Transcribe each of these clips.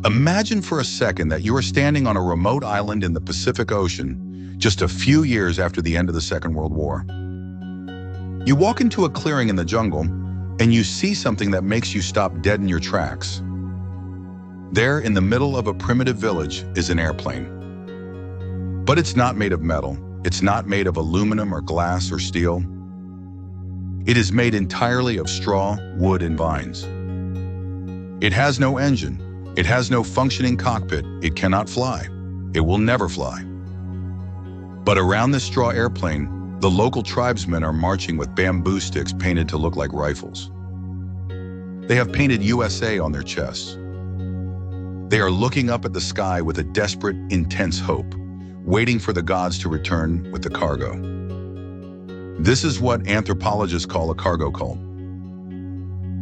Imagine for a second that you are standing on a remote island in the Pacific Ocean just a few years after the end of the Second World War. You walk into a clearing in the jungle and you see something that makes you stop dead in your tracks. There, in the middle of a primitive village, is an airplane. But it's not made of metal. It's not made of aluminum or glass or steel. It is made entirely of straw, wood, and vines. It has no engine. It has no functioning cockpit. It cannot fly. It will never fly. But around this straw airplane, the local tribesmen are marching with bamboo sticks painted to look like rifles. They have painted USA on their chests. They are looking up at the sky with a desperate, intense hope, waiting for the gods to return with the cargo. This is what anthropologists call a cargo cult.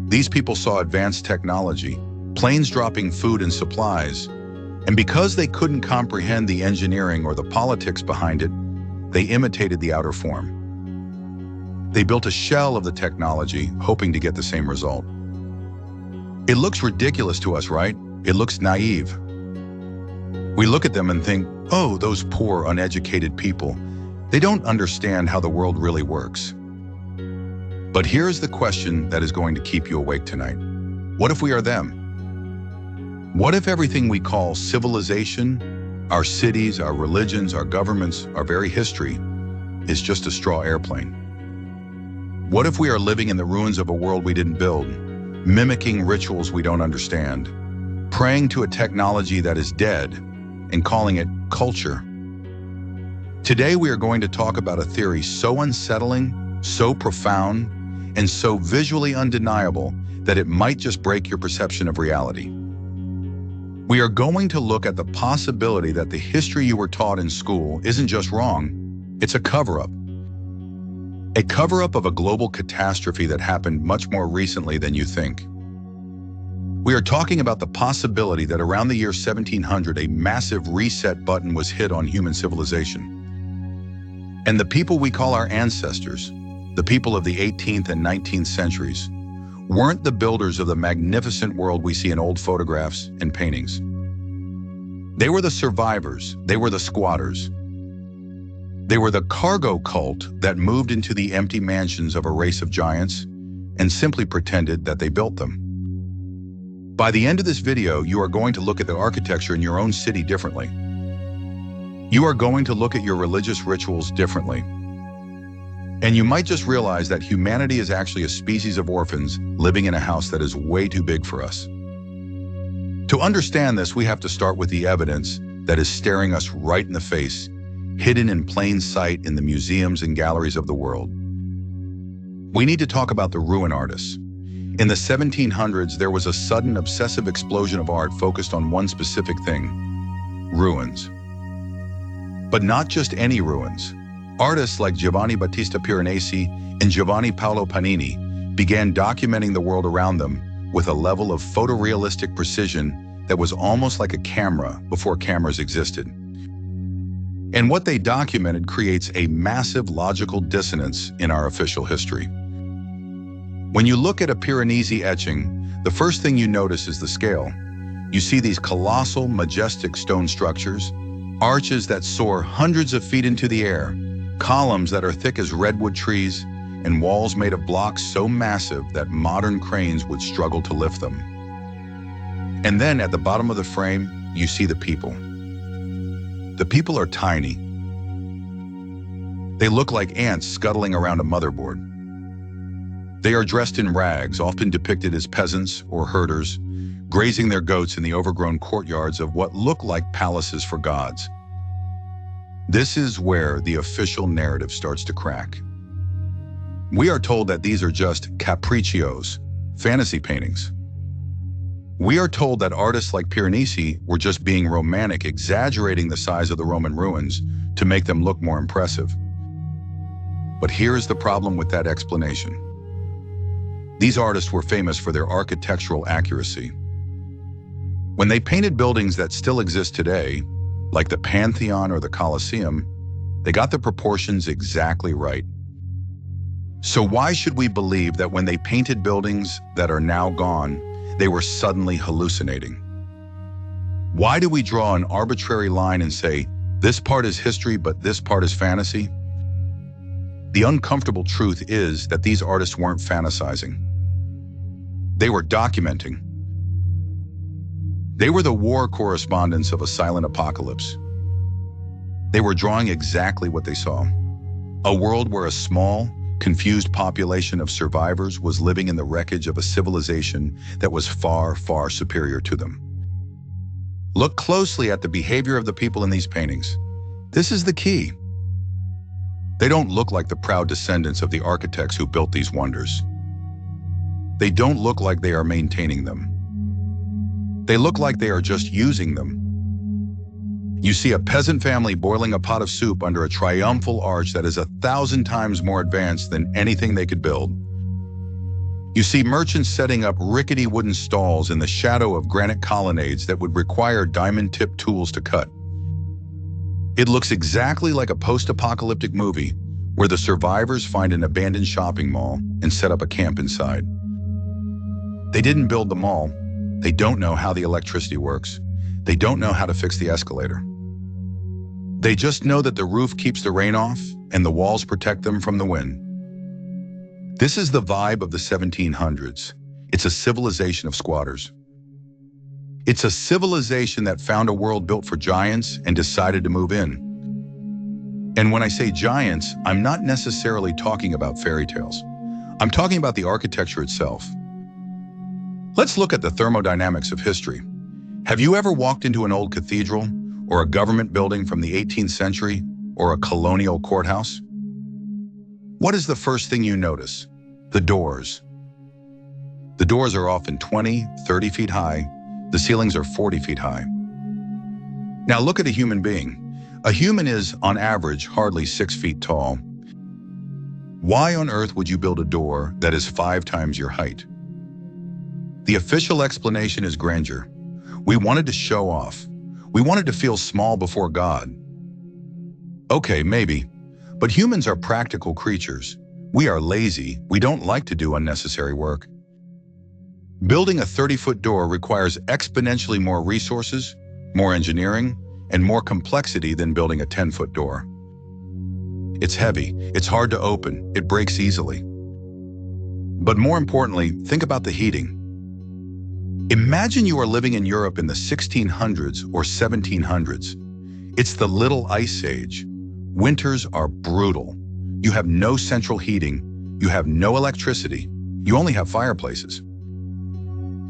These people saw advanced technology, planes dropping food and supplies, and because they couldn't comprehend the engineering or the politics behind it, they imitated the outer form. They built a shell of the technology, hoping to get the same result. It looks ridiculous to us, right? It looks naive. We look at them and think, oh, those poor, uneducated people, they don't understand how the world really works. But here's the question that is going to keep you awake tonight. What if we are them? What if everything we call civilization, our cities, our religions, our governments, our very history, is just a straw airplane? What if we are living in the ruins of a world we didn't build, mimicking rituals we don't understand, praying to a technology that is dead, and calling it culture? Today we are going to talk about a theory so unsettling, so profound, and so visually undeniable that it might just break your perception of reality. We are going to look at the possibility that the history you were taught in school isn't just wrong, it's a cover-up. A cover-up of a global catastrophe that happened much more recently than you think. We are talking about the possibility that around the year 1700, a massive reset button was hit on human civilization. And the people we call our ancestors, the people of the 18th and 19th centuries, weren't the builders of the magnificent world we see in old photographs and paintings. They were the survivors. They were the squatters. They were the cargo cult that moved into the empty mansions of a race of giants and simply pretended that they built them. By the end of this video, you are going to look at the architecture in your own city differently. You are going to look at your religious rituals differently. And you might just realize that humanity is actually a species of orphans living in a house that is way too big for us. To understand this, we have to start with the evidence that is staring us right in the face, hidden in plain sight in the museums and galleries of the world. We need to talk about the ruin artists. In the 1700s, there was a sudden obsessive explosion of art focused on one specific thing: ruins. But not just any ruins. Artists like Giovanni Battista Piranesi and Giovanni Paolo Panini began documenting the world around them with a level of photorealistic precision that was almost like a camera before cameras existed. And what they documented creates a massive logical dissonance in our official history. When you look at a Piranesi etching, the first thing you notice is the scale. You see these colossal, majestic stone structures, arches that soar hundreds of feet into the air, columns that are thick as redwood trees, and walls made of blocks so massive that modern cranes would struggle to lift them. And then at the bottom of the frame, you see the people. The people are tiny. They look like ants scuttling around a motherboard. They are dressed in rags, often depicted as peasants or herders, grazing their goats in the overgrown courtyards of what look like palaces for gods. This is where the official narrative starts to crack. We are told that these are just capriccios, fantasy paintings. We are told that artists like Piranesi were just being romantic, exaggerating the size of the Roman ruins to make them look more impressive. But here is the problem with that explanation. These artists were famous for their architectural accuracy. When they painted buildings that still exist today, like the Pantheon or the Colosseum, they got the proportions exactly right. So why should we believe that when they painted buildings that are now gone, they were suddenly hallucinating? Why do we draw an arbitrary line and say, this part is history, but this part is fantasy? The uncomfortable truth is that these artists weren't fantasizing. They were documenting. They were the war correspondents of a silent apocalypse. They were drawing exactly what they saw. A world where a small, confused population of survivors was living in the wreckage of a civilization that was far, far superior to them. Look closely at the behavior of the people in these paintings. This is the key. They don't look like the proud descendants of the architects who built these wonders. They don't look like they are maintaining them. They look like they are just using them. You see a peasant family boiling a pot of soup under a triumphal arch that is 1,000 times more advanced than anything they could build. You see merchants setting up rickety wooden stalls in the shadow of granite colonnades that would require diamond-tipped tools to cut. It looks exactly like a post-apocalyptic movie where the survivors find an abandoned shopping mall and set up a camp inside. They didn't build the mall. They don't know how the electricity works. They don't know how to fix the escalator. They just know that the roof keeps the rain off and the walls protect them from the wind. This is the vibe of the 1700s. It's a civilization of squatters. It's a civilization that found a world built for giants and decided to move in. And when I say giants, I'm not necessarily talking about fairy tales. I'm talking about the architecture itself. Let's look at the thermodynamics of history. Have you ever walked into an old cathedral or a government building from the 18th century or a colonial courthouse? What is the first thing you notice? The doors. The doors are often 20, 30 feet high. The ceilings are 40 feet high. Now look at a human being. A human is, on average, hardly 6 feet tall. Why on earth would you build a door that is 5 times your height? The official explanation is grandeur. We wanted to show off. We wanted to feel small before God. Okay, maybe. But humans are practical creatures. We are lazy. We don't like to do unnecessary work. Building a 30-foot door requires exponentially more resources, more engineering, and more complexity than building a 10-foot door. It's heavy, it's hard to open, it breaks easily. But more importantly, think about the heating. Imagine you are living in Europe in the 1600s or 1700s. It's the Little Ice Age. Winters are brutal. You have no central heating. You have no electricity. You only have fireplaces.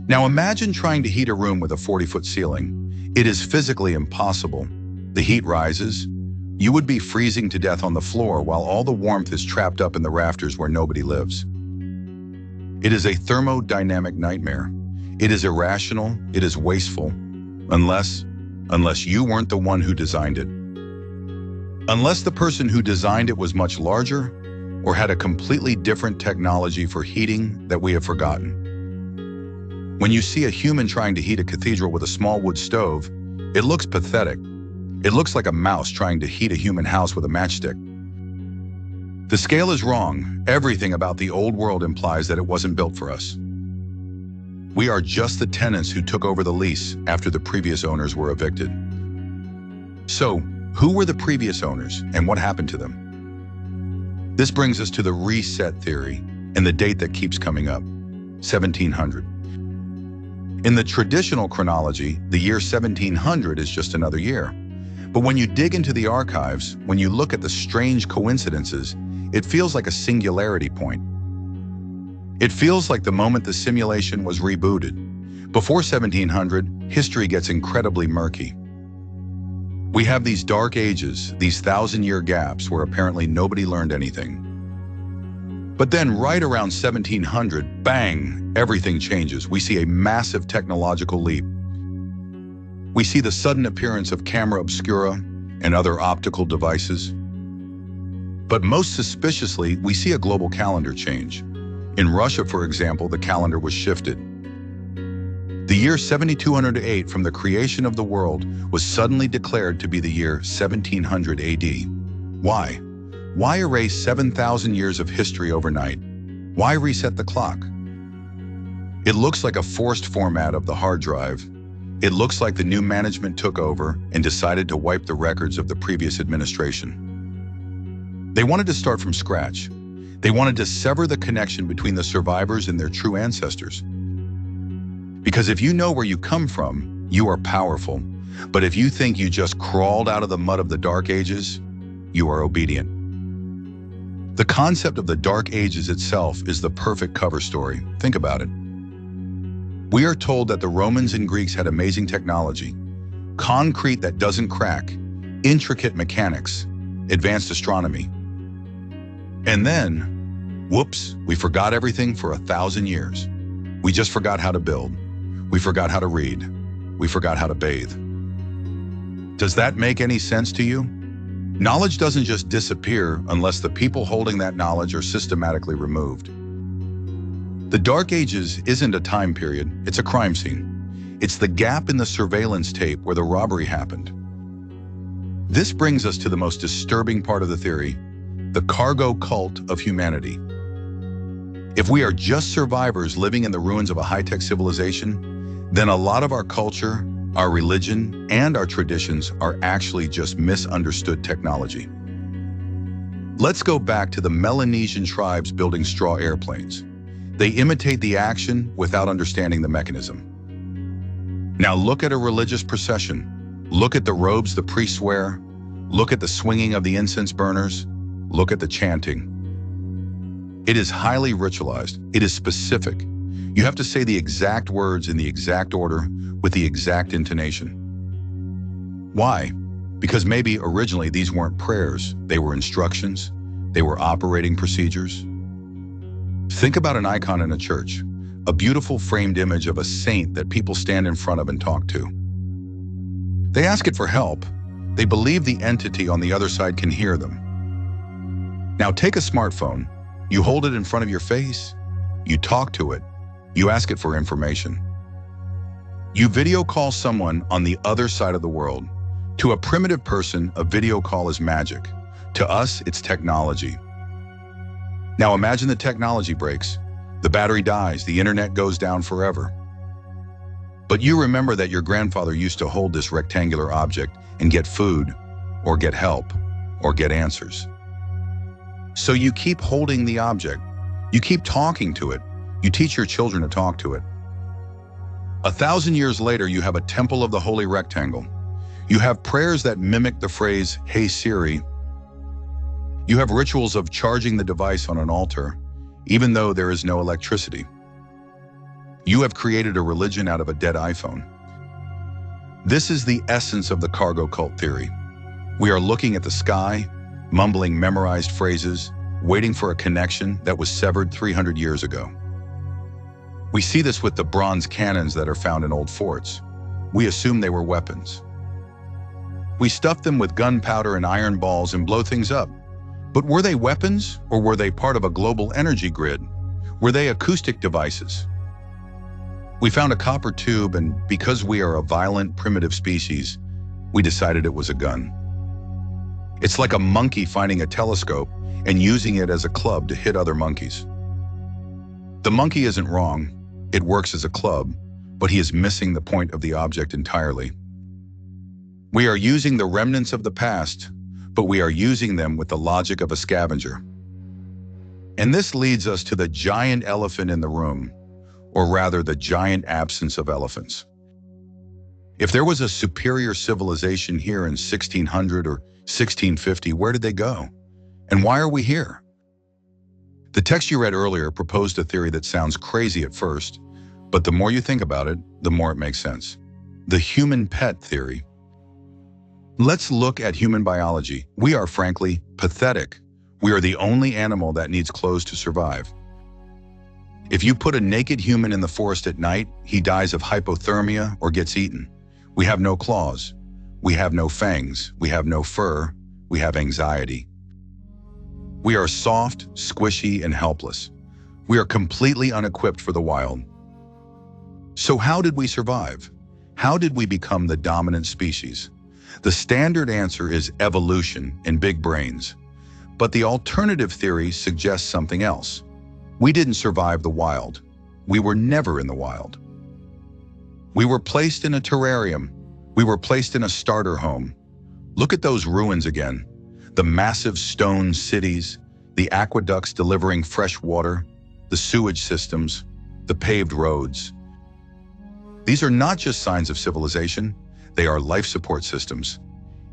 Now imagine trying to heat a room with a 40-foot ceiling. It is physically impossible. The heat rises. You would be freezing to death on the floor while all the warmth is trapped up in the rafters where nobody lives. It is a thermodynamic nightmare. It is irrational. It is wasteful. Unless you weren't the one who designed it. Unless the person who designed it was much larger or had a completely different technology for heating that we have forgotten. When you see a human trying to heat a cathedral with a small wood stove, it looks pathetic. It looks like a mouse trying to heat a human house with a matchstick. The scale is wrong. Everything about the old world implies that it wasn't built for us. We are just the tenants who took over the lease after the previous owners were evicted. So, who were the previous owners and what happened to them? This brings us to the reset theory and the date that keeps coming up, 1700. In the traditional chronology, the year 1700 is just another year. But when you dig into the archives, when you look at the strange coincidences, it feels like a singularity point. It feels like the moment the simulation was rebooted. Before 1700, history gets incredibly murky. We have these dark ages, these 1,000-year gaps where apparently nobody learned anything. But then right around 1700, bang, everything changes. We see a massive technological leap. We see the sudden appearance of camera obscura and other optical devices. But most suspiciously, we see a global calendar change. In Russia, for example, the calendar was shifted. The year 7208 from the creation of the world was suddenly declared to be the year 1700 AD. Why? Why erase 7,000 years of history overnight? Why reset the clock? It looks like a forced format of the hard drive. It looks like the new management took over and decided to wipe the records of the previous administration. They wanted to start from scratch. They wanted to sever the connection between the survivors and their true ancestors. Because if you know where you come from, you are powerful. But if you think you just crawled out of the mud of the Dark Ages, you are obedient. The concept of the Dark Ages itself is the perfect cover story. Think about it. We are told that the Romans and Greeks had amazing technology, concrete that doesn't crack, intricate mechanics, advanced astronomy. And then, whoops, we forgot everything for 1,000 years. We just forgot how to build. We forgot how to read. We forgot how to bathe. Does that make any sense to you? Knowledge doesn't just disappear unless the people holding that knowledge are systematically removed. The Dark Ages isn't a time period, it's a crime scene. It's the gap in the surveillance tape where the robbery happened. This brings us to the most disturbing part of the theory, the cargo cult of humanity. If we are just survivors living in the ruins of a high-tech civilization, then a lot of our culture, our religion, and our traditions are actually just misunderstood technology. Let's go back to the Melanesian tribes building straw airplanes. They imitate the action without understanding the mechanism. Now look at a religious procession. Look at the robes the priests wear. Look at the swinging of the incense burners. Look at the chanting. It is highly ritualized. It is specific. You have to say the exact words in the exact order with the exact intonation. Why? Because maybe originally these weren't prayers. They were instructions. They were operating procedures. Think about an icon in a church, a beautiful framed image of a saint that people stand in front of and talk to. They ask it for help. They believe the entity on the other side can hear them. Now take a smartphone. You hold it in front of your face. You talk to it. You ask it for information. You video call someone on the other side of the world. To a primitive person, a video call is magic. To us, it's technology. Now imagine the technology breaks. The battery dies, the internet goes down forever. But you remember that your grandfather used to hold this rectangular object and get food, or get help, or get answers. So you keep holding the object. You keep talking to it. You teach your children to talk to it. 1,000 years later, you have a temple of the Holy Rectangle. You have prayers that mimic the phrase, "Hey Siri." You have rituals of charging the device on an altar, even though there is no electricity. You have created a religion out of a dead iPhone. This is the essence of the cargo cult theory. We are looking at the sky, mumbling memorized phrases, waiting for a connection that was severed 300 years ago. We see this with the bronze cannons that are found in old forts. We assume they were weapons. We stuff them with gunpowder and iron balls and blow things up. But were they weapons, or were they part of a global energy grid? Were they acoustic devices? We found a copper tube, and because we are a violent, primitive species, we decided it was a gun. It's like a monkey finding a telescope and using it as a club to hit other monkeys. The monkey isn't wrong. It works as a club, but he is missing the point of the object entirely. We are using the remnants of the past, but we are using them with the logic of a scavenger. And this leads us to the giant elephant in the room, or rather the giant absence of elephants. If there was a superior civilization here in 1600 or 1650, where did they go? And why are we here? The text you read earlier proposed a theory that sounds crazy at first, but the more you think about it, the more it makes sense. The human pet theory. Let's look at human biology. We are frankly pathetic. We are the only animal that needs clothes to survive. If you put a naked human in the forest at night, he dies of hypothermia or gets eaten. We have no claws. We have no fangs. We have no fur. We have anxiety. We are soft, squishy, and helpless. We are completely unequipped for the wild. So how did we survive? How did we become the dominant species? The standard answer is evolution and big brains. But the alternative theory suggests something else. We didn't survive the wild. We were never in the wild. We were placed in a terrarium. We were placed in a starter home. Look at those ruins again. The massive stone cities, the aqueducts delivering fresh water, the sewage systems, the paved roads. These are not just signs of civilization, they are life support systems.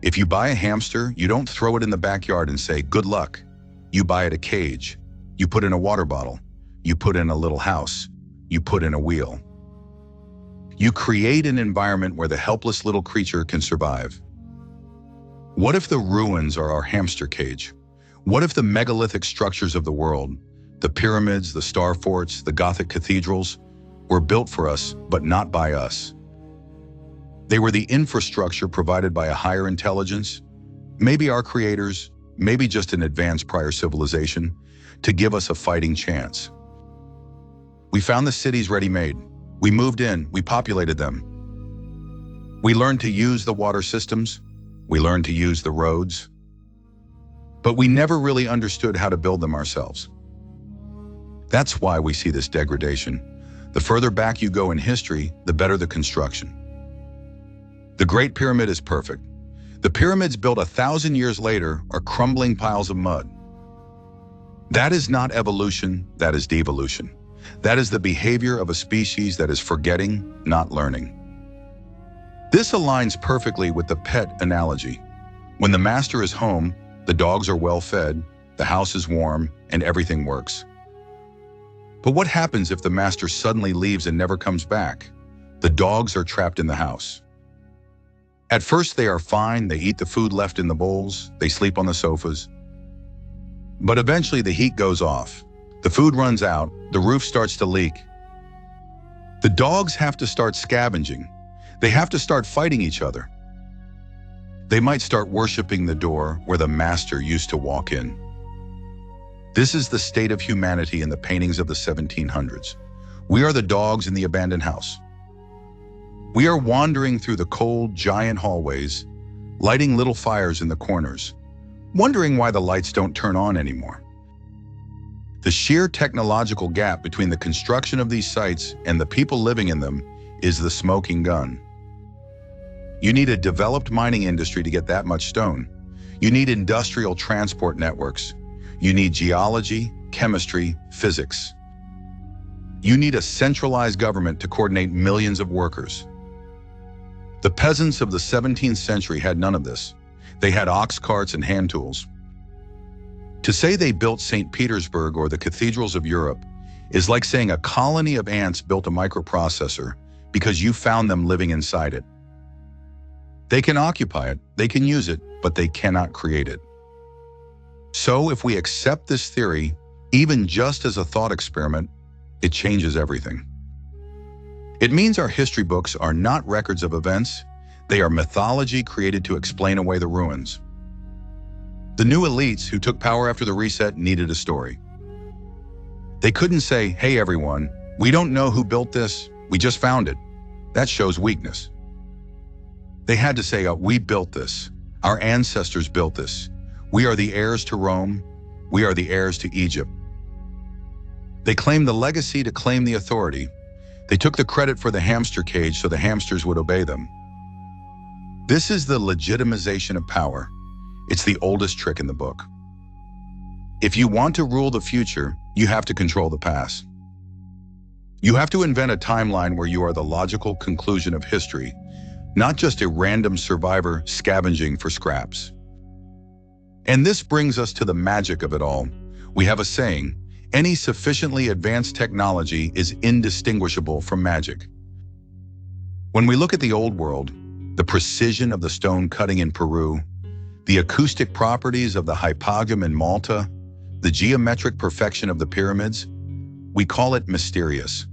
If you buy a hamster, you don't throw it in the backyard and say, "Good luck." You buy it a cage. You put in a water bottle. You put in a little house. You put in a wheel. You create an environment where the helpless little creature can survive. What if the ruins are our hamster cage? What if the megalithic structures of the world, the pyramids, the star forts, the Gothic cathedrals, were built for us, but not by us? They were the infrastructure provided by a higher intelligence, maybe our creators, maybe just an advanced prior civilization, to give us a fighting chance. We found the cities ready-made. We moved in, we populated them. We learned to use the water systems. We learned to use the roads. But we never really understood how to build them ourselves. That's why we see this degradation. The further back you go in history, the better the construction. The Great Pyramid is perfect. The pyramids built 1,000 years later are crumbling piles of mud. That is not evolution, that is devolution. That is the behavior of a species that is forgetting, not learning. This aligns perfectly with the pet analogy. When the master is home, the dogs are well fed, the house is warm, and everything works. But what happens if the master suddenly leaves and never comes back? The dogs are trapped in the house. At first they are fine, they eat the food left in the bowls, they sleep on the sofas. But eventually the heat goes off, the food runs out, the roof starts to leak. The dogs have to start scavenging. They have to start fighting each other. They might start worshiping the door where the master used to walk in. This is the state of humanity in the paintings of the 1700s. We are the dogs in the abandoned house. We are wandering through the cold, giant hallways, lighting little fires in the corners, wondering why the lights don't turn on anymore. The sheer technological gap between the construction of these sites and the people living in them is the smoking gun. You need a developed mining industry to get that much stone. You need industrial transport networks. You need geology, chemistry, physics. You need a centralized government to coordinate millions of workers. The peasants of the 17th century had none of this. They had ox carts and hand tools. To say they built St. Petersburg or the cathedrals of Europe is like saying a colony of ants built a microprocessor because you found them living inside it. They can occupy it, they can use it, but they cannot create it. So if we accept this theory, even just as a thought experiment, it changes everything. It means our history books are not records of events, they are mythology created to explain away the ruins. The new elites who took power after the reset needed a story. They couldn't say, "Hey everyone, we don't know who built this, we just found it." That shows weakness. They had to say, "We built this. Our ancestors built this. We are the heirs to Rome. We are the heirs to Egypt." They claimed the legacy to claim the authority. They took the credit for the hamster cage so the hamsters would obey them. This is the legitimization of power. It's the oldest trick in the book. If you want to rule the future, you have to control the past. You have to invent a timeline where you are the logical conclusion of history, not just a random survivor scavenging for scraps. And this brings us to the magic of it all. We have a saying, any sufficiently advanced technology is indistinguishable from magic. When we look at the old world, the precision of the stone cutting in Peru, the acoustic properties of the hypogam in Malta, the geometric perfection of the pyramids, we call it mysterious.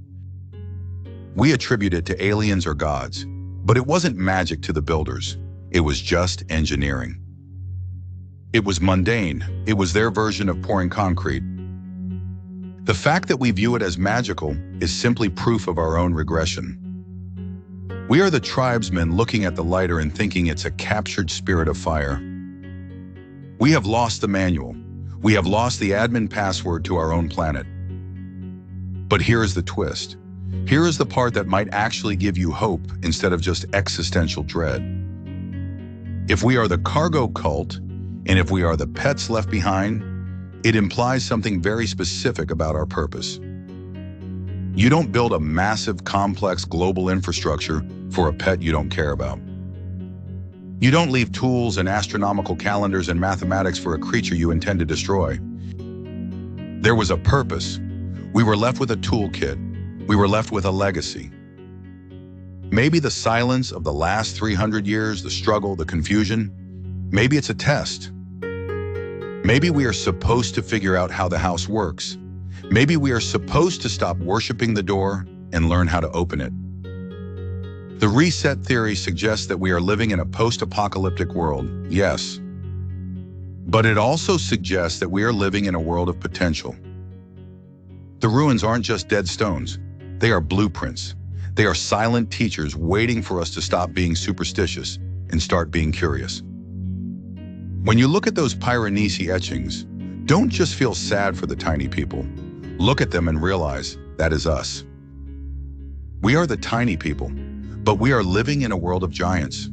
We attribute it to aliens or gods, but it wasn't magic to the builders. It was just engineering. It was mundane. It was their version of pouring concrete. The fact that we view it as magical is simply proof of our own regression. We are the tribesmen looking at the lighter and thinking it's a captured spirit of fire. We have lost the manual. We have lost the admin password to our own planet. But here is the twist. Here is the part that might actually give you hope instead of just existential dread. If we are the cargo cult, and if we are the pets left behind, it implies something very specific about our purpose. You don't build a massive, complex global infrastructure for a pet you don't care about. You don't leave tools and astronomical calendars and mathematics for a creature you intend to destroy. There was a purpose. We were left with a toolkit. We were left with a legacy. Maybe the silence of the last 300 years, the struggle, the confusion, maybe it's a test. Maybe we are supposed to figure out how the house works. Maybe we are supposed to stop worshiping the door and learn how to open it. The reset theory suggests that we are living in a post-apocalyptic world, yes. But it also suggests that we are living in a world of potential. The ruins aren't just dead stones. They are blueprints. They are silent teachers waiting for us to stop being superstitious and start being curious. When you look at those Piranesi etchings, don't just feel sad for the tiny people. Look at them and realize that is us. We are the tiny people, but we are living in a world of giants.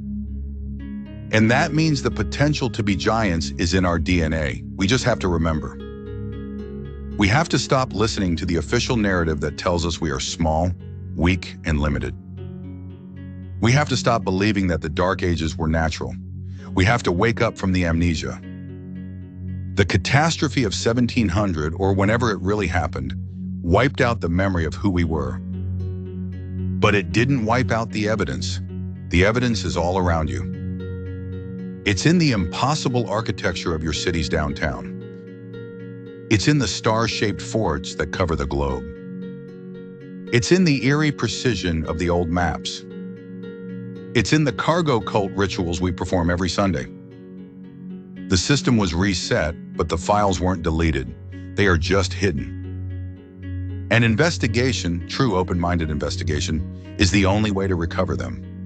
And that means the potential to be giants is in our DNA. We just have to remember. We have to stop listening to the official narrative that tells us we are small, weak, and limited. We have to stop believing that the Dark Ages were natural. We have to wake up from the amnesia. The catastrophe of 1700, or whenever it really happened, wiped out the memory of who we were. But it didn't wipe out the evidence. The evidence is all around you. It's in the impossible architecture of your city's downtown. It's in the star-shaped forts that cover the globe. It's in the eerie precision of the old maps. It's in the cargo cult rituals we perform every Sunday. The system was reset, but the files weren't deleted. They are just hidden. An investigation, true open-minded investigation, is the only way to recover them.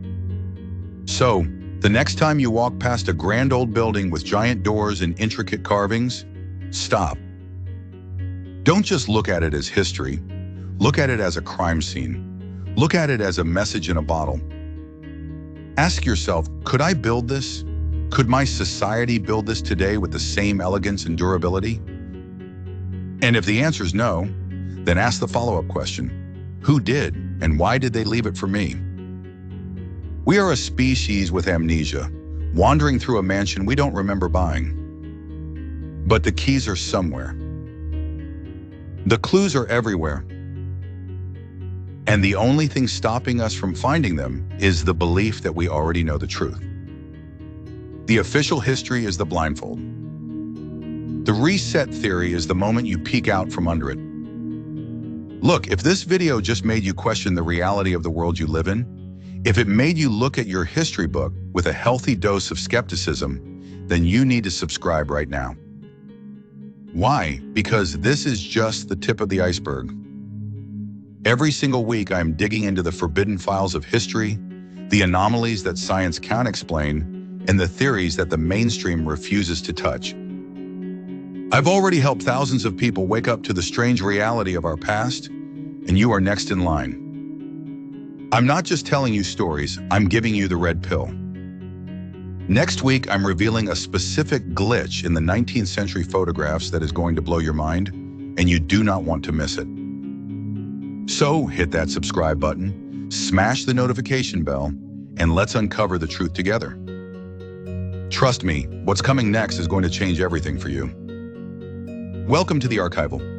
So, the next time you walk past a grand old building with giant doors and intricate carvings, stop. Don't just look at it as history. Look at it as a crime scene. Look at it as a message in a bottle. Ask yourself, could I build this? Could my society build this today with the same elegance and durability? And if the answer is no, then ask the follow-up question. Who did, and why did they leave it for me? We are a species with amnesia, wandering through a mansion we don't remember buying. But the keys are somewhere. The clues are everywhere. And the only thing stopping us from finding them is the belief that we already know the truth. The official history is the blindfold. The reset theory is the moment you peek out from under it. Look, if this video just made you question the reality of the world you live in, if it made you look at your history book with a healthy dose of skepticism, then you need to subscribe right now. Why? Because this is just the tip of the iceberg. Every single week, I'm digging into the forbidden files of history, the anomalies that science can't explain, and the theories that the mainstream refuses to touch. I've already helped thousands of people wake up to the strange reality of our past, and you are next in line. I'm not just telling you stories, I'm giving you the red pill. Next week, I'm revealing a specific glitch in the 19th century photographs that is going to blow your mind, and you do not want to miss it. So hit that subscribe button, smash the notification bell, and let's uncover the truth together. Trust me, what's coming next is going to change everything for you. Welcome to the Archival.